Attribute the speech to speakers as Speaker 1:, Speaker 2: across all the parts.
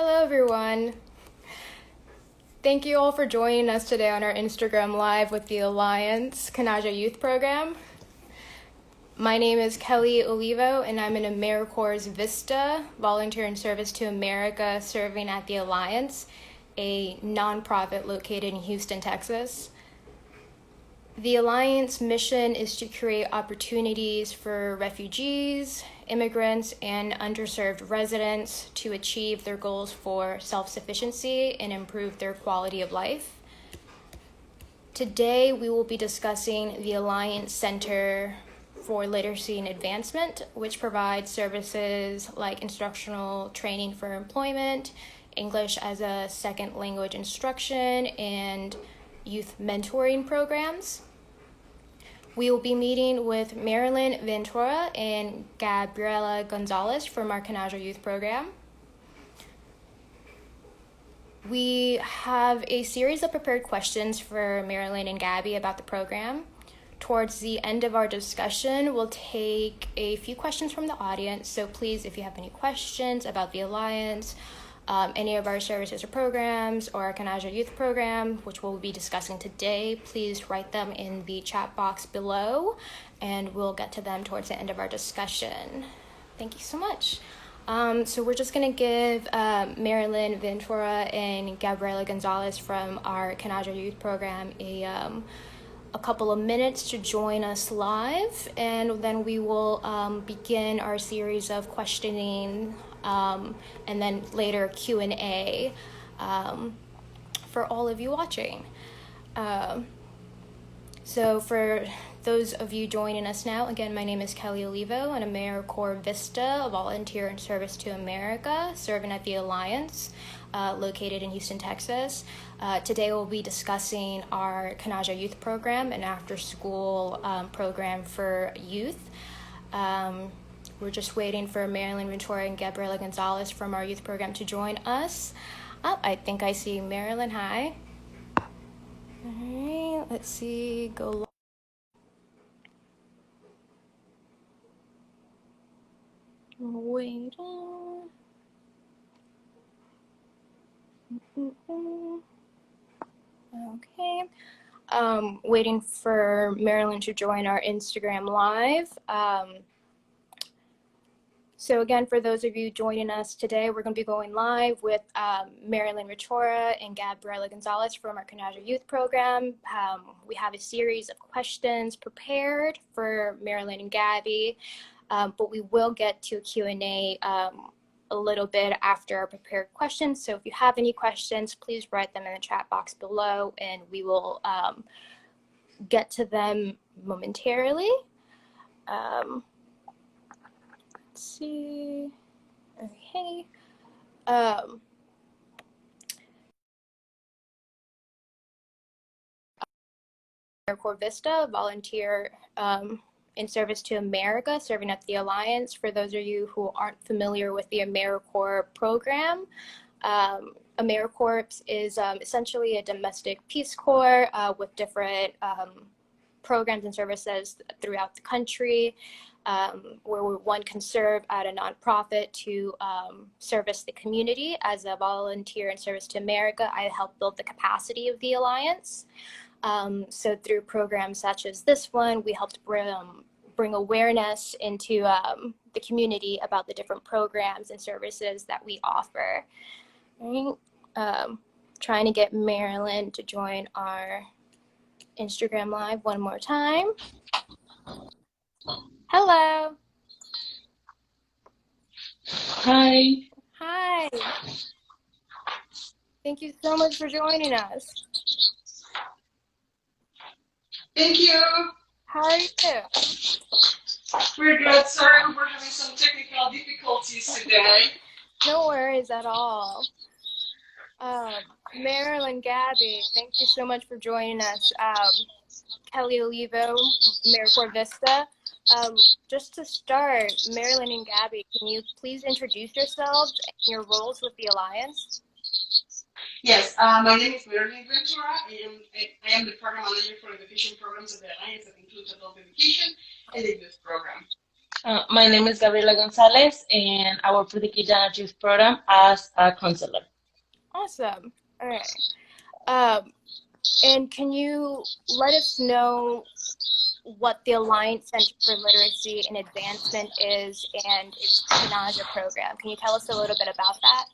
Speaker 1: Hello everyone. Thank you all for joining us today on our Instagram Live with the Alliance Kijana Youth Program. My name is Kelly Olivo and I'm an AmeriCorps VISTA, Volunteer in Service to America, serving at the Alliance, a nonprofit located in Houston, Texas. The Alliance mission is to create opportunities for refugees, immigrants, and underserved residents to achieve their goals for self-sufficiency and improve their quality of life. Today, we will be discussing the Alliance Center for Literacy and Advancement, which provides services like instructional training for employment, English as a second language instruction, and youth mentoring programs. We will be meeting with Marilyn, Ventura, and Gabriela Gonzalez from our Kijana Youth Program. We have a series of prepared questions for Marilyn and Gabby about the program. Towards the end of our discussion, we'll take a few questions from the audience. So please, if you have any questions about the Alliance, any of our services or programs, or our Kijana Youth Program, which we'll be discussing today, please write them in the chat box below, and we'll get to them towards the end of our discussion. Thank you so much. So we're just going to give Marilyn, Ventura, and Gabriela Gonzalez from our Kijana Youth Program a couple of minutes to join us live, and then we will begin our series of questioning and then later Q&A for all of you watching. So for those of you joining us now, again, my name is Kelly Olivo, and AmeriCorps VISTA, a volunteer in service to America, serving at the Alliance, located in Houston, Texas. Today we'll be discussing our Kijana Youth Program, an after-school program for youth. We're just waiting for Marilyn, Ventura, and Gabriela Gonzalez from our youth program to join us. Oh, I think I see Marilyn. Hi. All right, let's see. Go. Waiting. Okay. Waiting for Marilyn to join our Instagram Live. So again, for those of you joining us today, we're going to be going live with Marilyn Ventura and Gabriela Gonzalez from our Kijana Youth Program. We have a series of questions prepared for Marilyn and Gabby, but we will get to a Q&A a little bit after our prepared questions. So if you have any questions, please write them in the chat box below, and we will get to them momentarily. Let's see. Okay. AmeriCorps VISTA, volunteer in service to America, serving at the Alliance. For those of you who aren't familiar with the AmeriCorps program, AmeriCorps is essentially a domestic Peace Corps with different programs and services throughout the country, where one can serve at a nonprofit to service the community. As a volunteer in service to America, I help build the capacity of the Alliance. So through programs such as this one, we helped bring awareness into the community about the different programs and services that we offer. Right? Trying to get Marilyn to join our Instagram Live one more time. Hello.
Speaker 2: Hi.
Speaker 1: Hi. Thank you so much for joining us.
Speaker 2: Thank you.
Speaker 1: How are you?
Speaker 2: We're good. Sorry, we're having some technical difficulties today.
Speaker 1: No worries at all. Marilyn, Gabby, thank you so much for joining us. Kelly Olivo, AmeriCorps VISTA. Just to start, Marilyn and Gabby, can you please introduce yourselves and your roles with the Alliance?
Speaker 2: Yes, my name is Marilyn Ventura. I am the program manager for education programs of the Alliance that includes adult education and the youth program.
Speaker 3: My name is Gabriela Gonzalez, and I work for the Kijana Youth Program as a counselor.
Speaker 1: Awesome. All right. And can you let us know what the Alliance Center for Literacy and Advancement is and its Kinaja program? Can you tell us a little bit about that?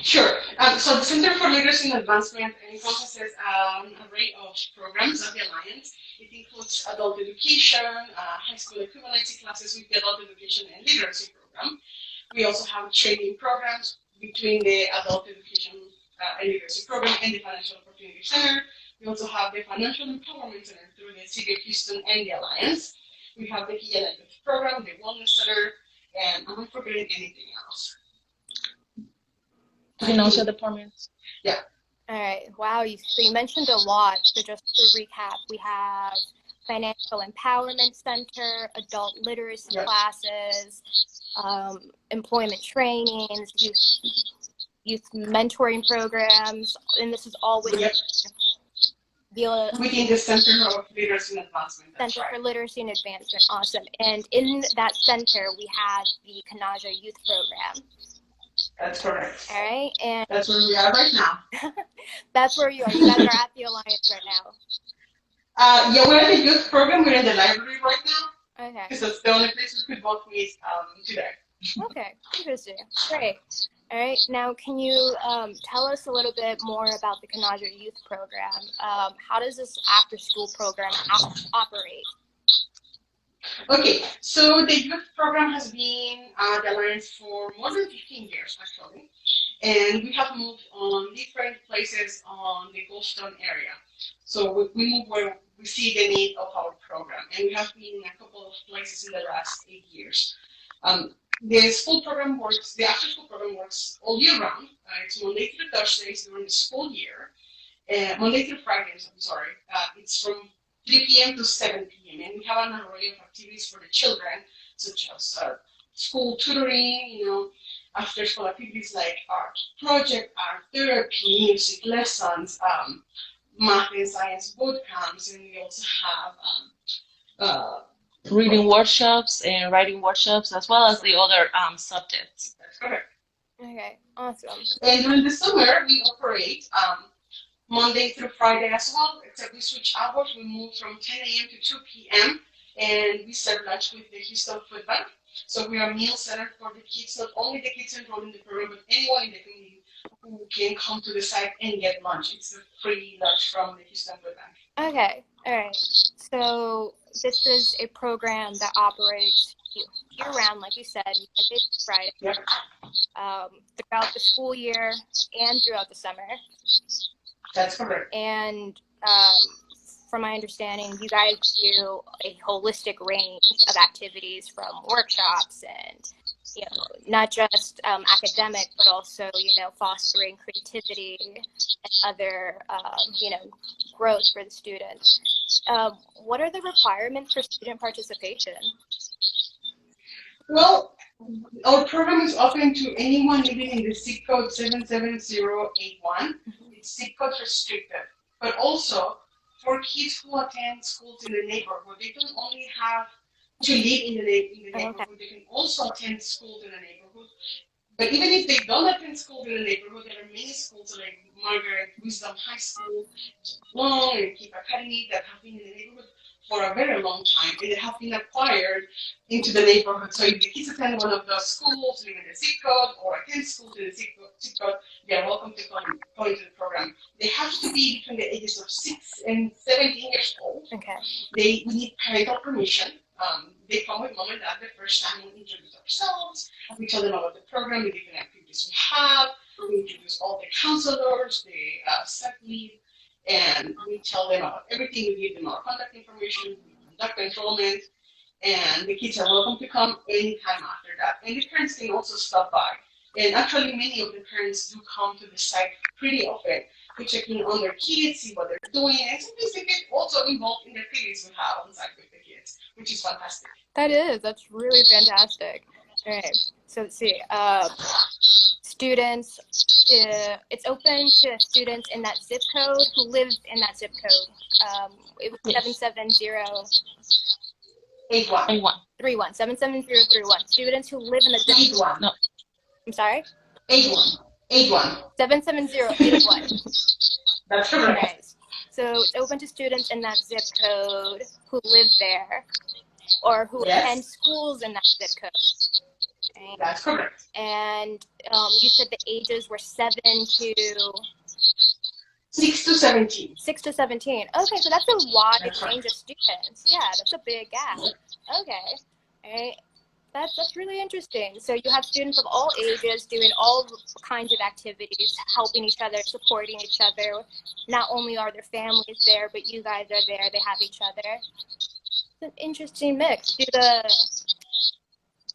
Speaker 2: Sure. So the Center for Literacy and Advancement encompasses an array of programs of the Alliance. It includes adult education, high school equivalency classes with the adult education and literacy program. We also have training programs between the adult education and literacy program and the Financial Opportunity Center. We also have the Financial Empowerment Center through the City of Houston and the Alliance. We have the Kijana Youth Program, the Wellness Center, and I'm not forgetting anything else.
Speaker 3: Financial departments.
Speaker 2: Yeah.
Speaker 1: All right. Wow. So you mentioned a lot. So just to recap, we have Financial Empowerment Center, adult literacy classes, employment trainings, youth mentoring programs, and this is all within
Speaker 2: the Center of Literacy and Advancement.
Speaker 1: Center for Literacy and Advancement. Awesome. And in that center, we have the Kijana Youth Program.
Speaker 2: That's correct.
Speaker 1: All right. And
Speaker 2: that's where we are right now.
Speaker 1: That's where you are. You guys are at the Alliance right now.
Speaker 2: Yeah, we're in the youth program. We're in the library right now.
Speaker 1: Okay.
Speaker 2: Because that's the only place we could both meet today.
Speaker 1: Okay, interesting. Great. All right. Now, can you tell us a little bit more about the Kijana Youth Program? How does this after-school program operate?
Speaker 2: Okay, so the youth program has been at the Alliance for more than 15 years, actually. And we have moved on different places on the Goldstone area. So we move where we see the need of our program. And we have been in a couple of places in the last 8 years. The school program works, the after school program works all year round. It's Monday through Thursdays during the school year. Monday through Fridays, I'm sorry. It's from 3 p.m. to 7 p.m. And we have an array of activities for the children, such as school tutoring, after school activities like art project, art therapy, music lessons, math and science boot camps, and we also have
Speaker 3: reading workshops and writing workshops, as well as the other subjects.
Speaker 2: That's correct.
Speaker 1: Okay, awesome.
Speaker 2: And during the summer, we operate Monday through Friday as well, except we switch hours. We move from 10 a.m. to 2 p.m. and we serve lunch with the Houston Food Bank. So we are a meal center for the kids, not only the kids enrolled in the program, but anyone in the community who can come to the site and get lunch. It's a free lunch from the Houston Food Bank.
Speaker 1: Okay, all right. So this is a program that operates year-round, like you said, Monday to Friday, throughout the school year and throughout the summer.
Speaker 2: That's correct.
Speaker 1: And from my understanding, you guys do a holistic range of activities from workshops and, not just academic, but also, fostering creativity and other, growth for the students. What are the requirements for student participation?
Speaker 2: Well, our program is open to anyone living in the zip code 77081. It's zip code restricted, but also for kids who attend schools in the neighborhood, they don't only have to live in the neighborhood, they can also attend schools in the neighborhood. But even if they don't attend school in the neighborhood, there are many schools like Margaret Wisdom High School, Long and Keep Academy that have been in the neighborhood for a very long time, and they have been acquired into the neighborhood. So if the kids attend one of those schools, live in the zip code, or attend schools in the zip code, they are welcome to come into the program. They have to be between the ages of 6 and 17 years old.
Speaker 1: Okay.
Speaker 2: We need parental permission. They come with mom and dad the first time. We introduce ourselves. We tell them about the program, the different activities we have. We introduce all the counselors, the SEC lead, and we tell them about everything. We give them our contact information, we conduct enrollment, and the kids are welcome to come anytime after that. And the parents can also stop by. And actually, many of the parents do come to the site pretty often to check in on their kids, see what they're doing, and sometimes they get also involved in the activities we have on site with the kids, which is fantastic.
Speaker 1: That's really fantastic. All right, so let's see. Students, it's open to students in that zip code who live in that zip code. It was 770.
Speaker 2: 81.
Speaker 3: 81.
Speaker 1: 31. 77031. Students who live in the district.
Speaker 2: 81.
Speaker 3: No.
Speaker 1: I'm sorry?
Speaker 2: 81. 81.
Speaker 1: 77081.
Speaker 2: That's correct.
Speaker 1: Okay. So it's open to students in that zip code who live there or who attend schools in that zip code. Okay.
Speaker 2: That's correct.
Speaker 1: And you said the ages were 7 to
Speaker 2: 6 to 17.
Speaker 1: 6 to 17. Okay, so that's a wide
Speaker 2: That's
Speaker 1: range of students. Yeah, that's a big gap. Okay. All right. That's really interesting. So you have students of all ages doing all kinds of activities, helping each other, supporting each other. Not only are their families there, but you guys are there. They have each other. It's an interesting mix.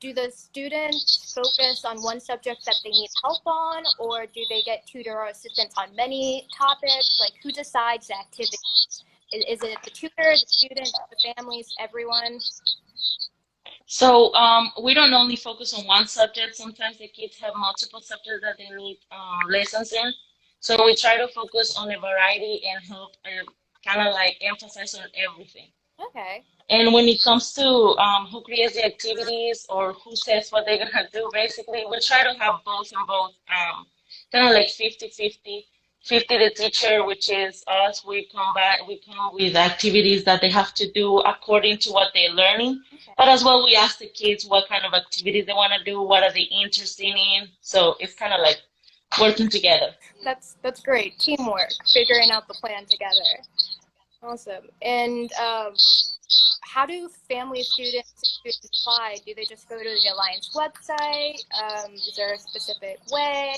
Speaker 1: Do the students focus on one subject that they need help on, or do they get tutor or assistance on many topics? Like, who decides the activity? Is it the tutor, the student, the families, everyone?
Speaker 3: So we don't only focus on one subject. Sometimes the kids have multiple subjects that they need lessons in. So we try to focus on a variety and help kind of like emphasize on everything.
Speaker 1: Okay.
Speaker 3: And when it comes to who creates the activities or who says what they're gonna do, basically we try to have both and both, kind of like 50-50. 50 the teacher, which is us, we come with activities that they have to do according to what they're learning. Okay. But as well, we ask the kids what kind of activities they want to do, what are they interested in. So it's kind of like working together.
Speaker 1: That's great. Teamwork, figuring out the plan together. Awesome. And how do family students apply? Do they just go to the Alliance website? Is there a specific way?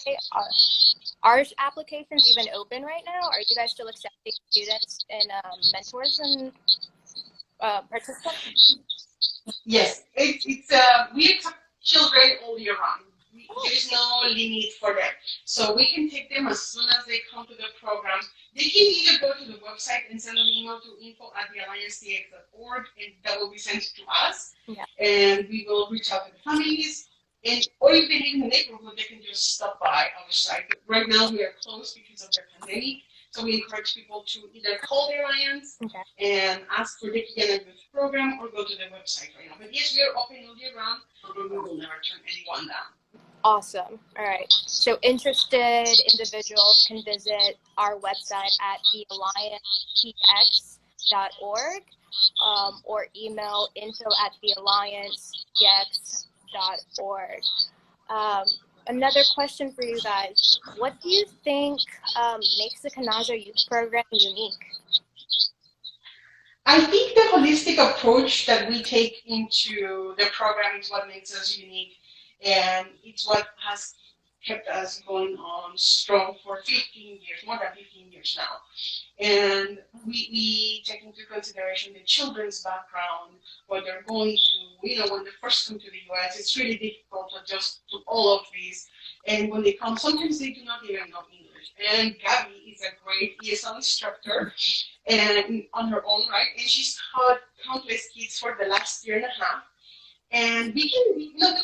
Speaker 1: Are applications even open right now? Are you guys still accepting students and mentors and participants?
Speaker 2: Yes, it's we accept children all year round. There is no limit for them. So we can take them as soon as they come to the program. They can either go to the website and send an email to info@thealliancetx.org, and that will be sent to us. Yeah. And we will reach out to the families. Or if they live in the neighborhood, they can just stop by our site. But right now we are closed because of the pandemic. So we encourage people to either call the Alliance and ask for the Kijana Youth Program or go to the website right now. But yes, we are open all year round, and we will never turn anyone down.
Speaker 1: Awesome. All right. So interested individuals can visit our website at thealliancetx.org or email info@thealliancetx.org. Another question for you guys. What do you think makes the Kijana Youth Program unique?
Speaker 2: I think the holistic approach that we take into the program is what makes us unique. And it's what has kept us going on strong for 15 years, more than 15 years now. And we take into consideration the children's background, what they're going through. You know, when they first come to the U.S., it's really difficult to adjust to all of this. And when they come, sometimes they do not even know English. And Gabby is a great ESL instructor and on her own, right? And she's taught countless kids for the last year and a half. And we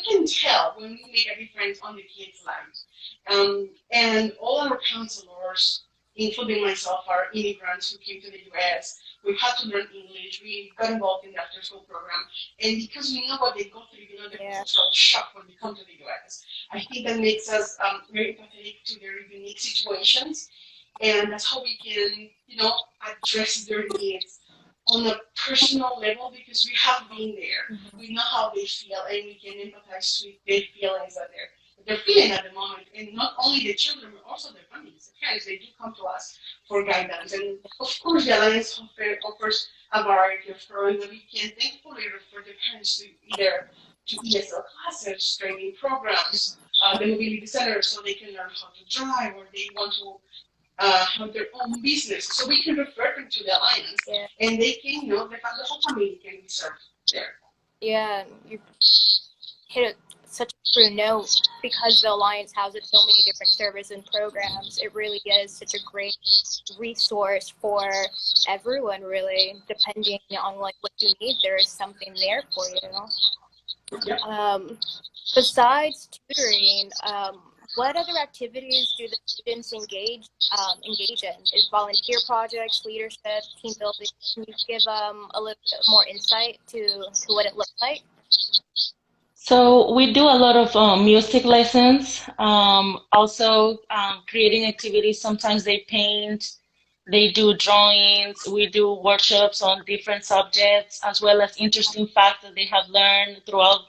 Speaker 2: can tell when we make a difference on the kids' lives. And all our counselors, including myself, are immigrants who came to the U.S. We had to learn English. We got involved in the after-school program. And because we know what they go through, the cultural shock when they come to the U.S. I think that makes us very empathetic to their unique situations. And that's how we can, address their needs on a personal level, because we have been there. Mm-hmm. We know how they feel, and we can empathize with their feelings that they're feeling at the moment. And not only the children, but also their families, the parents. They do come to us for guidance. And of course, the Alliance offers a variety of programs that we can thankfully refer the parents to, either to ESL classes, training programs, the mobility centers, so they can learn how to drive, or they want to have their own business. So we can refer them to the Alliance, and they can, the whole family can be served there.
Speaker 1: Yeah, you hit such a true note, because the Alliance houses so many different services and programs. It really is such a great resource for everyone, really. Depending on what you need, there is something there for you.
Speaker 2: Yep.
Speaker 1: Besides tutoring, what other activities do the students engage in? Is volunteer projects, leadership, team building? Can you give a little bit more insight to what it looks like?
Speaker 3: So we do a lot of music lessons, also creating activities. Sometimes they paint, they do drawings. We do workshops on different subjects, as well as interesting facts that they have learned throughout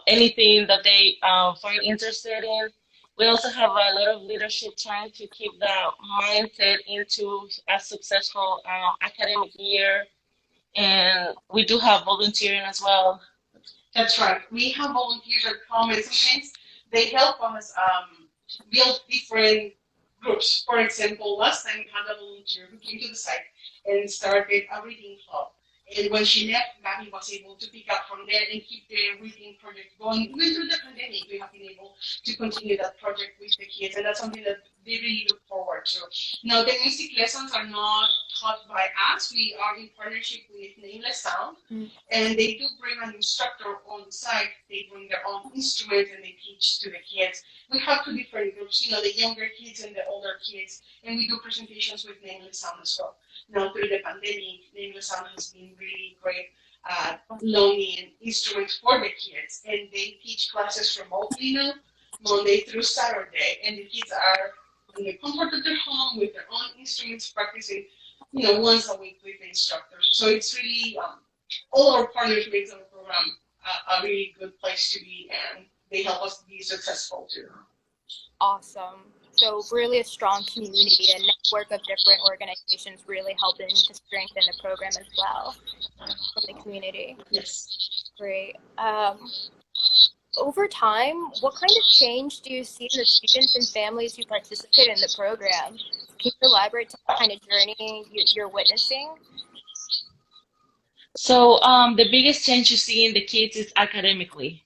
Speaker 3: anything that they find interested in. We also have a lot of leadership trying to keep the mindset into a successful academic year. And we do have volunteering as well.
Speaker 2: That's right. We have volunteers that come, and sometimes they help us build different groups. For example, last time we had a volunteer who came to the site and started a reading club. And when she left, Gabby was able to pick up from there and keep the reading project going. Even through the pandemic, we have been able to continue that project with the kids, and that's something that they really look forward to. Now, the music lessons are not taught by us. We are in partnership with Nameless Sound, and they do bring an instructor on site. They bring their own instrument and they teach to the kids. We have two different groups, the younger kids and the older kids, and we do presentations with Nameless Sound as well. Now, through the pandemic, Nameless Sound has been really great at loaning instruments for the kids, and they teach classes remotely now, Monday through Saturday, and the kids are in the comfort of their home with their own instruments, practicing, once a week with the instructors. So it's really all our partners make our program a really good place to be, and they help us be successful too.
Speaker 1: Awesome. So really a strong community, a network of different organizations really helping to strengthen the program as well from the community.
Speaker 2: Yes.
Speaker 1: Great. Over time, what kind of change do you see in the students and families who participate in the program? Can you elaborate on the kind of journey you're witnessing?
Speaker 3: So the biggest change you see in the kids is academically.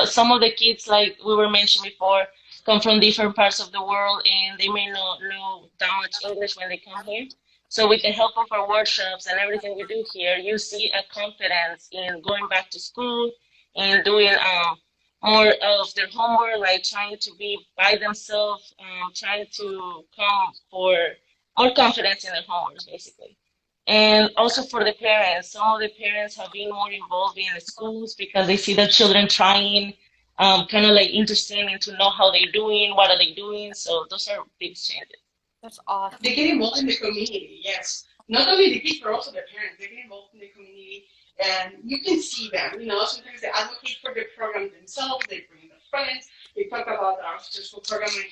Speaker 3: Some of the kids, like we were mentioned before, come from different parts of the world, and they may not know that much English when they come here. So with the help of our workshops and everything we do here, you see a confidence in going back to school and doing more of their homework, like trying to be by themselves, trying to come for more confidence in their homework, basically. And also for the parents, some of the parents have been more involved in the schools because they see the children trying, kind of like interested in to know how they're doing, what are they doing. So those are big changes.
Speaker 1: That's awesome.
Speaker 2: They get involved in the community, yes. Not only the kids, but also the parents. They get involved in the community, and you can see them. Sometimes they advocate for the program themselves. They bring their friends. They talk about our after-school program and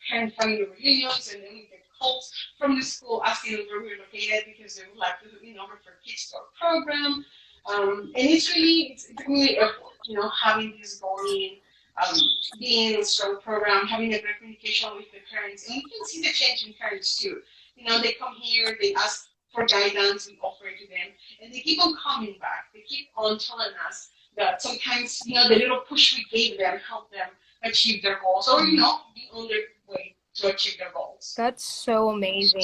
Speaker 2: parent-family reunions, and then we get calls from the school asking them where we're located because they would like to, refer kids to our program. And it's really effort, having this going, being in a strong program, having a great communication with the parents. And you can see the change in parents too. They come here, they ask for guidance, we offer it to them, and they keep on coming back. They keep on telling us that sometimes, the little push we gave them helped them achieve their goals or, be on their way to achieve their goals.
Speaker 1: That's so amazing,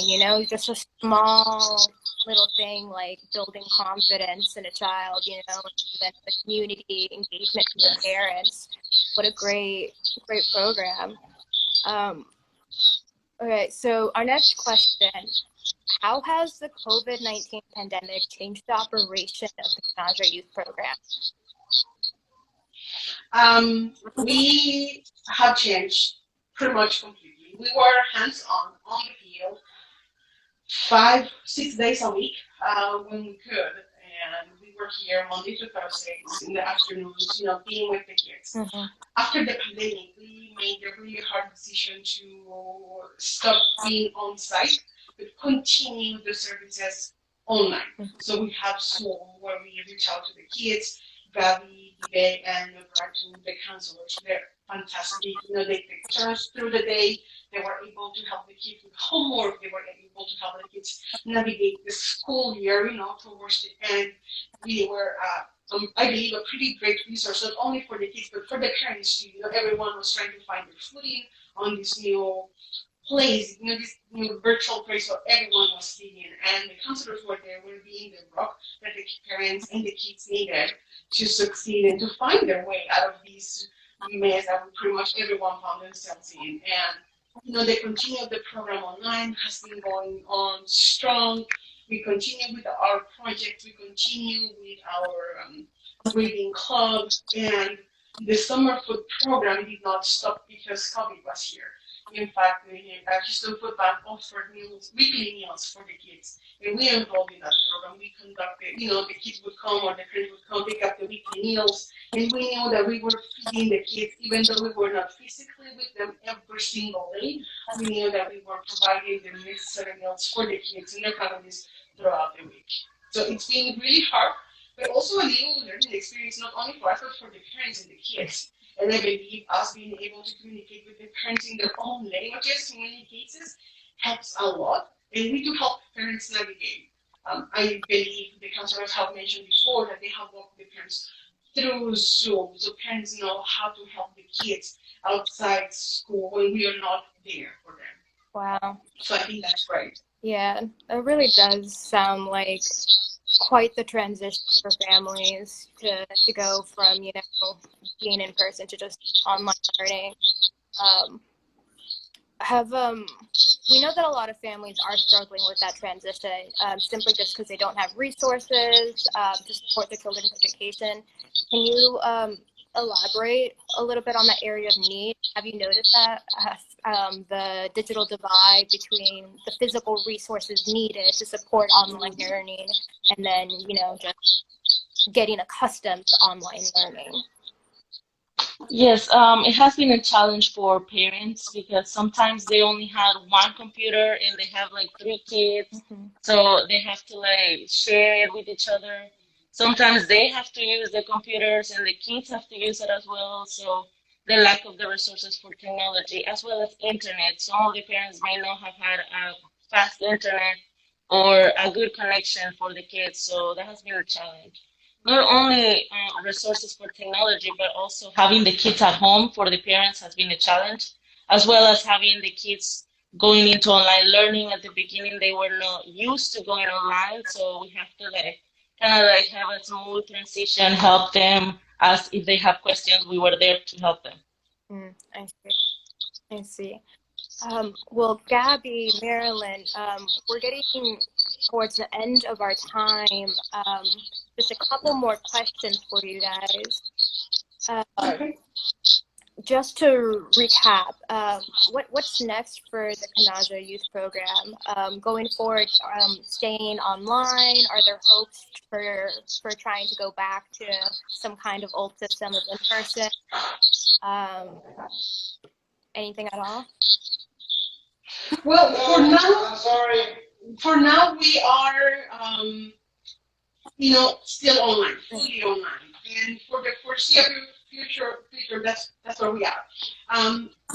Speaker 1: just a small little thing like building confidence in a child, and then the community engagement with the parents. What a great program. Okay, so our next question, how has the COVID-19 pandemic changed the operation of the Kijana Youth Program?
Speaker 2: We have changed pretty much completely. We were hands-on on the field 5-6 days a week when we could, and we were here Monday to Thursdays in the afternoons, being with the kids.
Speaker 1: Mm-hmm.
Speaker 2: After the pandemic, we made a really hard decision to stop being on site, but continue the services online.
Speaker 1: Mm-hmm.
Speaker 2: So we have Zoom where we reach out to the kids, Gabby, Debate, and the counselors. They're fantastic. They take turns through the day. They were able to help the kids with homework. They were able to help the kids navigate the school year, towards the end. We were, I believe, a pretty great resource, not only for the kids, but for the parents too. Everyone was trying to find their footing on this new place, this new virtual place where everyone was being, and the counselors were there, were being the rock that the parents and the kids needed to succeed and to find their way out of this mess that pretty much everyone found themselves in. And the continue of the program online has been going on strong. We continue with our projects. We continue with our reading club, and the summer food program did not stop because COVID was here. In fact, the Houston Food Bank offered meals, weekly meals for the kids, and we enrolled in that program. We conducted, the kids would come or the parents would come pick up the weekly meals, and we knew that we were feeding the kids, even though we were not physically with them every single day. We knew that we were providing the necessary meals for the kids and their families throughout the week. So it's been really hard, but also a new learning experience, not only for us, but for the parents and the kids. And I believe us being able to communicate with the parents in their own languages in many cases helps a lot. And we do help parents navigate. I believe the counselors have mentioned before that they have walked the parents through Zoom, so parents know how to help the kids outside school when we are not there for them.
Speaker 1: Wow.
Speaker 2: So I think that's great.
Speaker 1: Yeah, it really does sound like quite the transition for families to go from, being in person to just online learning. We know that a lot of families are struggling with that transition, simply just because they don't have resources to support their children's education. Can you elaborate a little bit on that area of need? Have you noticed that the digital divide between the physical resources needed to support online learning and then, just getting accustomed to online learning?
Speaker 3: Yes, it has been a challenge for parents because sometimes they only had one computer and they have like three kids, so they have to like share it with each other. Sometimes they have to use the computers and the kids have to use it as well. So the lack of the resources for technology as well as internet. Some of the parents may not have had a fast internet or a good connection for the kids, so that has been a challenge. Not only resources for technology, but also having the kids at home for the parents has been a challenge, as well as having the kids going into online learning. At the beginning, they were not used to going online, so we have to have a smooth transition, help them, as if they have questions, we were there to help them.
Speaker 1: I see. Well, Gabby, Marilyn, we're getting towards the end of our time. Just a couple more questions for you guys. Just to recap, what's next for the Kijana Youth Program? Going forward, staying online, are there hopes for trying to go back to some kind of old system of in-person? Anything at all?
Speaker 2: Well, for now we are, still online, fully online, and for the foreseeable future, that's where we are.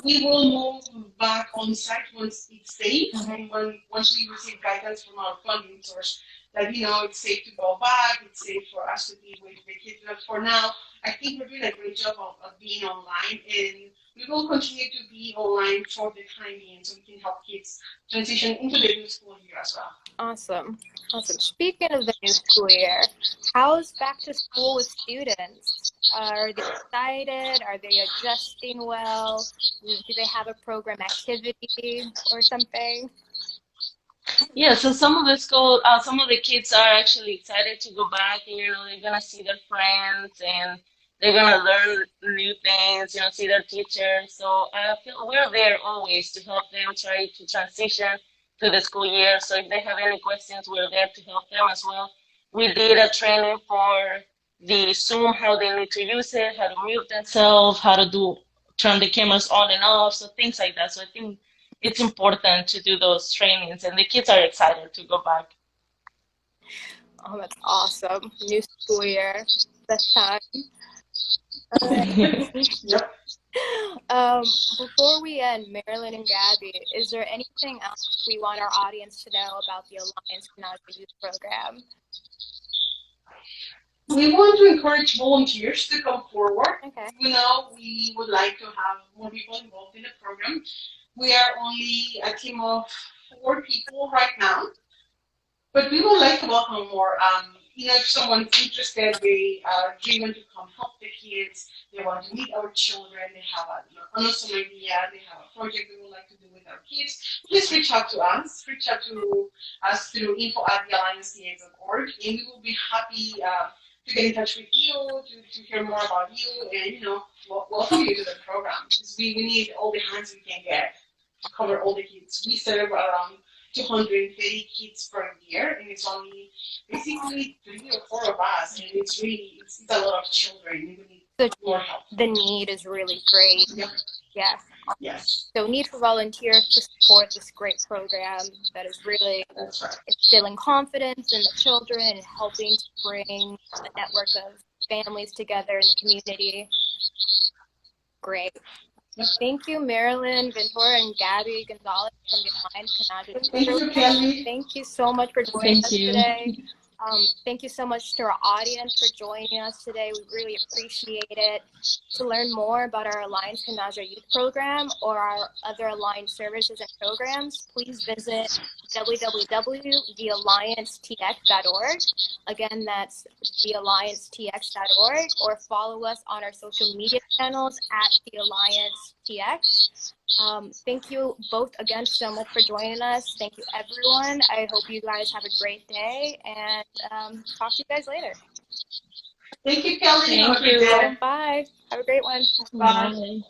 Speaker 2: We will move back on site once it's safe, and once we receive guidance from our funding source that it's safe to go back, it's safe for us to be with the kids. But for now, I think we're doing a great job of being online, and we will continue to be online for the time being so we can help kids transition into the new school year as well.
Speaker 1: Awesome. Speaking of the new school year, how's back to school with students? Are they excited? Are they adjusting well? Do they have a program activity or something?
Speaker 3: Yeah, so some of the kids are actually excited to go back, and they're gonna see their friends and they're gonna learn new things, see their teachers. So I feel we're there always to help them try to transition to the school year. So if they have any questions, we're there to help them as well. We did a training for the Zoom, how they need to use it, how to mute themselves, how to turn the cameras on and off, so things like that. So I think it's important to do those trainings, and the kids are excited to go back.
Speaker 1: Oh, that's awesome. New school year, best time.
Speaker 2: Yep.
Speaker 1: Before we end, Marilyn and Gabby, is there anything else we want our audience to know about the Alliance Kijana Youth Program?
Speaker 2: We want to encourage volunteers to come forward.
Speaker 1: Okay.
Speaker 2: We would like to have more people involved in the program. We are only a team of 4 people right now, but we would like to welcome more. if someone's interested, they are driven to come help the kids, they want to meet our children, they have an awesome idea, they have a project they would like to do with our kids, please reach out to us. Reach out to us through info@thealliancetx.org, and we will be happy to get in touch with you, to hear more about you, and welcome you to the program. Because we need all the hands we can get to cover all the kids. We serve around 230 kids per year, and it's only basically 3 or 4 of us, and it's a lot of children. We need more help.
Speaker 1: The need is really great.
Speaker 2: Yep.
Speaker 1: Yeah.
Speaker 2: Yes.
Speaker 1: So need for volunteers to support this great program that is really
Speaker 2: That's right.
Speaker 1: instilling confidence in the children and helping to bring a network of families together in the community. Great. Thank you, Marilyn, Ventura, and Gabby Gonzalez from the Alliance Kijana.
Speaker 2: Thank you, Kelly.
Speaker 1: Thank you so much for joining us today. Thank you so much to our audience for joining us today. We really appreciate it. To learn more about our Alliance Kijana Youth Program or our other Alliance services and programs, please visit www.thealliancetx.org. Again, that's thealliancetx.org, or follow us on our social media channels @thealliancetx. Thank you both again so much for joining us. Thank you, everyone. I hope you guys have a great day, and talk to you guys later.
Speaker 2: Thank you, Kelly.
Speaker 3: Thank you.
Speaker 1: Bye. Have a great one.
Speaker 3: Bye.